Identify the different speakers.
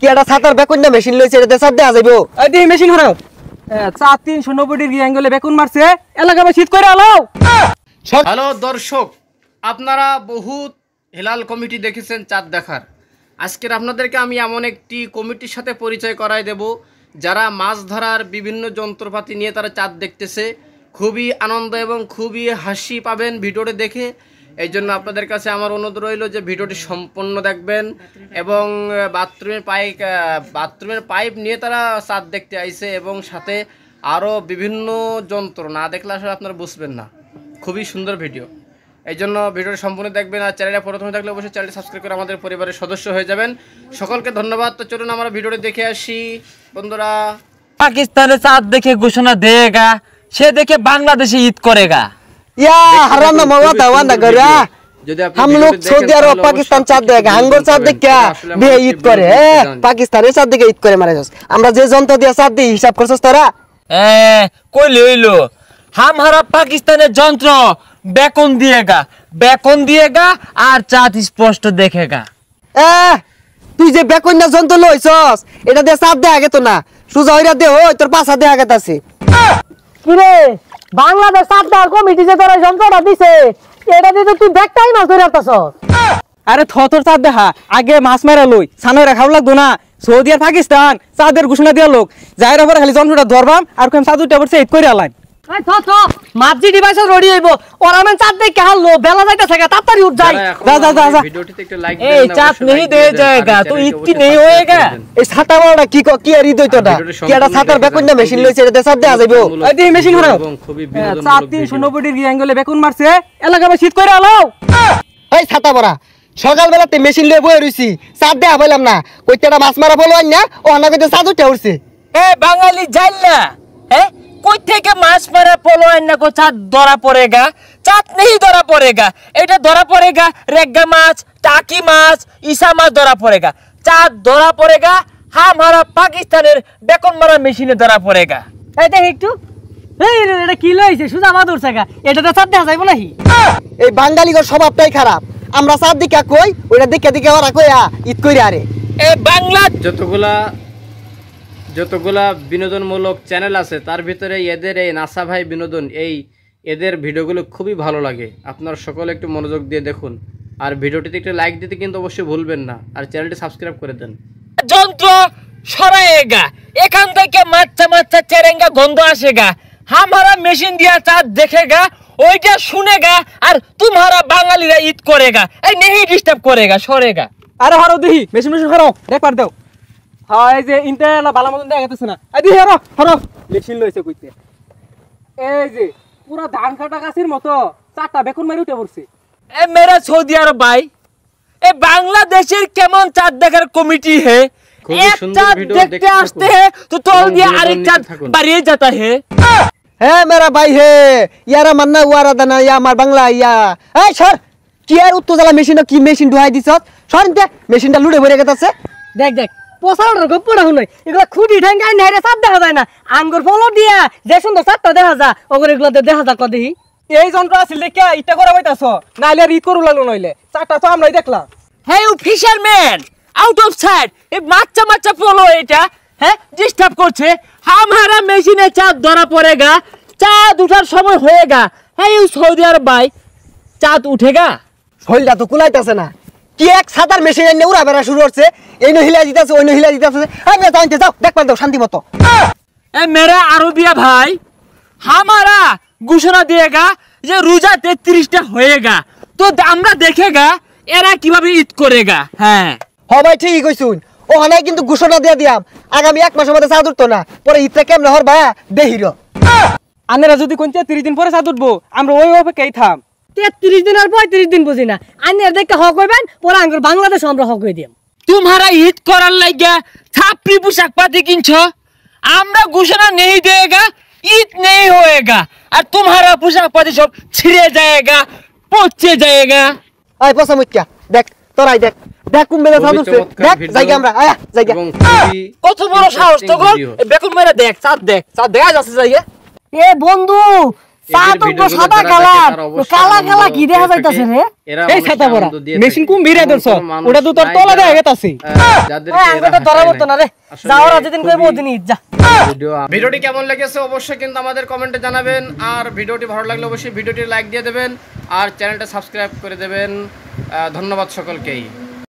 Speaker 1: কি এটা ছাতার বেকুন না মেশিন লইছে এটা চাপ দেয়া যাইবো
Speaker 2: এই দি মেশিন হরাও চাপ 390 ডিগ্রি অ্যাঙ্গেলে বেকুন মারছে এলাকা শীত করে আলাও।
Speaker 3: হ্যালো দর্শক, আপনারা বহুত হেলাল কমিটি দেখেছেন চাঁদ দেখার। আজকের আপনাদেরকে আমি এমন একটি কমিটির সাথে পরিচয় করাই দেব যারা মাছ ধরার বিভিন্ন যন্ত্রপাতি নিয়ে তারা চাঁদ দেখতেছে। খুবই আনন্দ এবং খুবই হাসি পাবেন ভিডিওটি দেখে। এই জন্য আপনাদের কাছে আমার অনুরোধ রইল যে ভিডিওটি সম্পূর্ণ দেখবেন। এবং বাথরুমের পাইপ নিয়ে তারা চাঁদ দেখতে আইছে এবং সাথে আরও বিভিন্ন যন্ত্র, না দেখলে আসলে আপনারা বুঝবেন না। খুবই সুন্দর ভিডিও, এই জন্য ভিডিওটি সম্পূর্ণ দেখবেন। আর চ্যানেলে প্রথমে থাকলে অবশ্যই চ্যানেলটি সাবস্ক্রাইব করে আমাদের পরিবারের সদস্য হয়ে যাবেন। সকলকে ধন্যবাদ। তো চলুন আমরা ভিডিওটি দেখে আসি বন্ধুরা।
Speaker 4: পাকিস্তানে চাঁদ দেখে ঘোষণা দেगा, সে দেখে বাংলাদেশে ঈদ करेगा।
Speaker 1: या हराम ना मवा दावा ना करा। हम लोग सऊदी अरब पाकिस्तान चाँद देगा, हांगोर चाँद देख क्या बे ईद करे पाकिस्ताने चाँद देखे ईद करे मारे जास। আমরা যে যন্ত্র দিয়া চাঁদ দি হিসাব করছস তোরা?
Speaker 4: কই লইলো हमारा पाकिस्ताনের যন্ত্র বেকন দিয়েगा আর চাঁদ স্পষ্ট देखेगा।
Speaker 1: তুই যে বেকন না যন্ত্র লইছস এটা দিয়ে চাঁদ দেখা গেত না, সুজা হইরা দে ওই তোর পাছা দেখা গেতাছে।
Speaker 2: কি রে বাংলাদেশ চাঁদ দেখার কমিটি যে তোরা যন্ত্রটা দিছে এটা দিয়ে তুই ব্যাগটাই মাছ ধরে আসছস। আরে থর চাঁদ দেখা আগে মাছ মেরা লই সানরে খাও লাগতো না। সৌদি আর পাকিস্তান চাঁদের ঘোষণা দিয়া লোক যাইরা পরে খালি যন্ত্রটা ধরবাম আর কোন চাঁদ উঠে পড়ছে ঈদ কইরা আলাম। এই থ মাঝি ডিভাইস রেডি হইবো ওরা মান চাঁদ দেখে হাললো বেলা যাইতাছে তাড়াতাড়ি উঠ যাই। যা
Speaker 3: ভিডিওটিতে একটু লাইক
Speaker 4: দিন। এই চাঁদ नहीं दे जाएगा तो ঈদ কি नहीं होएगा।
Speaker 1: এই ছাতা বড়টা কি আর ঈদ হইতোটা কি এটা ছাতার বেকুন না মেশিন লইছে এটা চাঁদ দেয়া যাইবো।
Speaker 2: এই দি মেশিন হরাও চাঁদ 390 ডিগ্রি অ্যাঙ্গেলে বেকুন মারছে এলাকা শীত করে আলাও।
Speaker 1: এই ছাতা বড়া সকালবেলাতে মেশিন লয়ে বই রইছি চাঁদ দেয়া পাইলাম না, কইতেটা মাছ মারা বলো না ও না কইতে চাঁদ উঠে উঠছে।
Speaker 4: এ বাঙালি জাইল্লা কই থেকে মাছ মারা পলো আইনা কো চাঁদ ধরা পড়েगा। চাঁদ नहीं ধরা পড়েगा, এটা ধরা পড়েगा रेगा माछ, टाकी माछ, ईसा माछ ধরা পড়েगा। চাঁদ ধরা পড়েगा हमारा পাকিস্তানের বেকন মারা মেশিনে ধরা পড়েगा।
Speaker 2: এই দেখ একটু এই এটা কি লইছে সুজা মা ধরছাগা এটাতে চাঁদ দেখা যাইবো নাকি।
Speaker 1: এই বাঙালিগর স্বভাবটাই খারাপ, আমরা চাঁদ দেখা কই ওইটা দেখে ওরা কইয়া ঈদ কইরা আরে।
Speaker 4: এ বাংলা
Speaker 3: যতগুলা বিনোদনমূলক চ্যানেল আছে তার ভিতরে এদের এই নাসা ভাই বিনোদন এদের ভিডিওগুলো খুবই ভালো লাগে। আপনারা সকলে একটু মনোযোগ দিয়ে দেখুন আর ভিডিওটিতে একটু লাইক দিতে কিন্তু অবশ্যই ভুলবেন না আর চ্যানেলটি সাবস্ক্রাইব করে দেন।
Speaker 4: যন্ত্র সরায়েगा এখান থেকে মাচ্চা চেরেঙ্গা গন্ধ আসেगा। हमारा মেশিন দিয়া চাঁদ देखेगा ওইটা শুনেगा আর तुम्हारा বাঙালিরা ঈদ करेगा। এই नहीं डिस्टर्ब करेगा সরেगा।
Speaker 2: আরে হরো দেখি মেশিন হরো দেখ পার দাও। হ্যাঁ এই যে ইন্টারনেট ভালো মতন দেখা যাচ্ছে না। এই দেখি হরো মেশিন লইছে কইতে এই যে পুরো ধান কাটা গাছের মতো চারটা বেকুন মারি উঠে পড়ছে।
Speaker 4: এ মেরা সৌদি আরব ভাই এ বাংলাদেশের কেমন চাঁদ দেখার কমিটি है। एक चाँद देखते आते हैं तो तोल दिया आरेक चाँद बढ़िए जाता है।
Speaker 1: है मेरा भाई है यारा मन्ना हुआ दाना या हमार बांग्ला या ए सर কি আর উত্তো জ্বালা মেশিন কি মেশিন ঢুকাই দিছস সরতে মেশিনটা লুড়ে ভরে গেতাছে।
Speaker 2: দেখ পোসাড়র গপ্পড়া হুনই এগুলা খুঁটি ঠ্যাঙ্গাই নাইরে চাঁদ দেখা যায় না আঙ্গুর ফলো দিয়া যে সুন্দর চাঁদটা দেখা যা ওগরে এগুলাতে দেখা যা কদি এই যন্ত্র আছিল দেখিয়া ইটা করা হইতাছ নাইলে আর ই করু লাগলো নইলে চারটা তো আমরাই দেখলাম।
Speaker 4: হে ও ফিশারম্যান আউট অফ সাইড এই মাচ্চা ফলো এটা ডিস্টার্ব করছে। हमारा মেশিনে চাঁদ ধরা পড়েगा, চাঁদ উঠার সময় হয়েगा। হে ও সৌদি আরব ভাই চাঁদ উঠেगा।
Speaker 1: শৈলটা তো কুলাইতাছে না কি এক সাদার মেশিন এনে উড়া বেড়া শুরু করছে এই নহিলা দিতাছে ওই নহিলা দিতাছে। আমি জানতে যাও দেখ পার দাও শান্তি মতো।
Speaker 4: এ মেরা আরবিয়া ভাই हमारा ঘোষণা দিয়েगा যে রোজা 33টা হয়েगा তো আমরা দেখেगा এরা কিভাবে ঈদ করেगा। হ্যাঁ
Speaker 1: ভাই ঠিকই কইছুন ও হানাই কিন্তু ঘোষণা দিয়া দিয়াম আগামী এক মাসের মধ্যে চাঁদ উঠতো না পরে ঈদটা কেমনে হর ভাই দেহির।
Speaker 2: আনেরা যদি কোন 33 দিন পরে চাঁদ উঠবো আমরা ওই অপেক্ষাই থাম। 33 দিন আর 35 দিন বুঝি না আনেরা দেখে হক হইবেন পরে আঙ্গুর বাংলাদেশ আমরা হক হই দিম।
Speaker 4: तुम्हारा ঈদ করার লাগা ছাপরি পোশাক পাতি কিনছো, আমরা ঘোষণা नहीं देगा ঈদ नहीं होएगा আর तुम्हारा পোশাক পাতি সব ছিঁড়ে जाएगा পচে जाएगा।
Speaker 1: আই পসা মুখ্যা দেখ তোরাই দেখ দেখ কোন মেলা চাঁদ উঠছে দেখ যাই আমরা আয়া যাই
Speaker 4: কত বড় সাহস তো গো বেকুন মেরা দেখ চাঁদ দেখা যাচ্ছে যাইগে।
Speaker 2: এ বন্ধু সাদা কালার কালা কালা কি দেখা যাইতাছে রে এই ছাতা পরা মেশিন কুম ভিড়ে দরছ ওটা তো তোর তলা দেখা গেতাছে আঙ্গুটা ধরা মতো না রে যাও রাতে দিন কই বদিন যা
Speaker 3: ভিডিওটি কেমন লেগেছে অবশ্যই কিন্তু আমাদের কমেন্টে জানাবেন আর ভিডিওটি ভালো লাগলে অবশ্যই ভিডিওটি লাইক দিয়ে দেবেন আর চ্যানেলটা সাবস্ক্রাইব করে দেবেন ধন্যবাদ সকলকেই।